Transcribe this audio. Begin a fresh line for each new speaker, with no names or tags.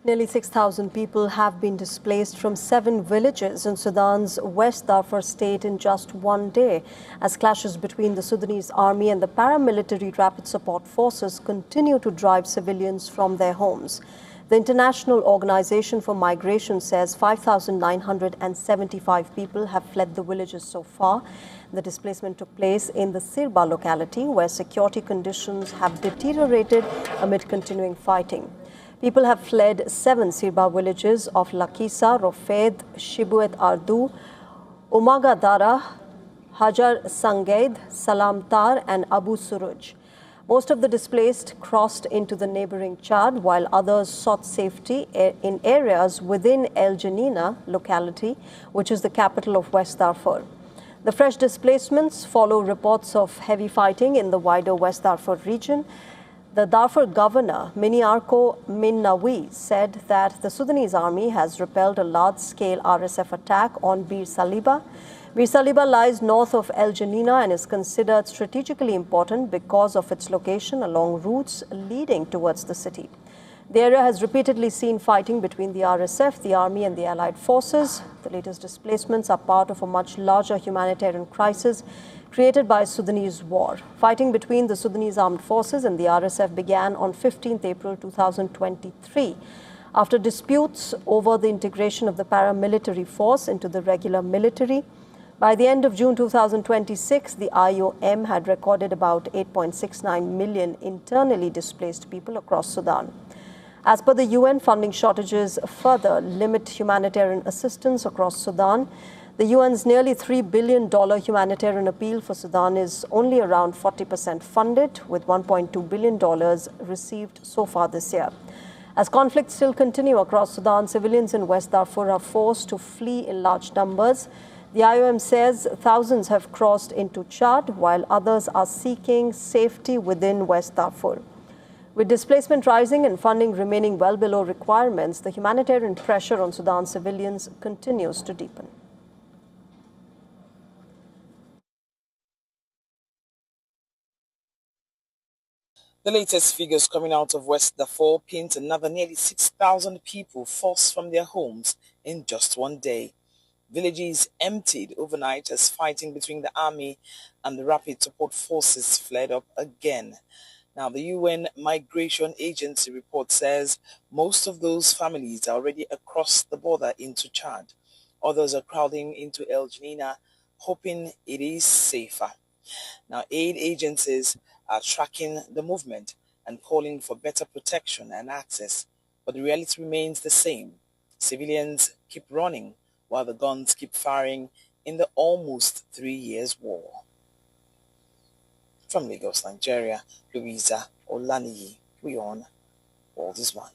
Nearly 6,000 people have been displaced from 7 villages in Sudan's West Darfur state in just one day, as clashes between the Sudanese army and the paramilitary rapid support forces continue to drive civilians from their homes. The International Organization for Migration says 5,975 people have fled the villages so far. The displacement took place in the Sirba locality, where security conditions have deteriorated amid continuing fighting. People have fled 7 Sirba villages of Lakisa, Rofeid, Shibuet Ardu, Umagadara, Hajar Sangaid, Salamtar and Abu Suruj. Most of the displaced crossed into the neighboring Chad, while others sought safety in areas within El Janina locality, which is the capital of West Darfur. The fresh displacements follow reports of heavy fighting in the wider West Darfur region. The Darfur governor, Miniarko Minnawi, said that the Sudanese army has repelled a large-scale RSF attack on Bir Saliba. Bir Saliba lies north of El Janina and is considered strategically important because of its location along routes leading towards the city. The area has repeatedly seen fighting between the RSF, the army and the allied forces. The latest displacements are part of a much larger humanitarian crisis created by Sudanese war. Fighting between the Sudanese Armed Forces and the RSF began on 15th April 2023 after disputes over the integration of the paramilitary force into the regular military. By the end of June 2026, the IOM had recorded about 8.69 million internally displaced people across Sudan. As per the UN, funding shortages further limit humanitarian assistance across Sudan. The UN's nearly $3 billion humanitarian appeal for Sudan is only around 40% funded, with $1.2 billion received so far this year. As conflicts still continue across Sudan, civilians in West Darfur are forced to flee in large numbers. The IOM says thousands have crossed into Chad, while others are seeking safety within West Darfur. With displacement rising and funding remaining well below requirements, the humanitarian pressure on Sudan civilians continues to deepen.
The latest figures coming out of West Darfur paint another nearly 6,000 people forced from their homes in just one day. Villages emptied overnight as fighting between the army and the rapid support forces flared up again. Now, the UN Migration Agency report says most of those families are already across the border into Chad. Others are crowding into El Janina, hoping it is safer. Now, aid agencies are tracking the movement and calling for better protection and access, but the reality remains the same. Civilians keep running while the guns keep firing in the almost 3 years war. From Lagos, Nigeria, Louisa Olaniyi, WION World is One.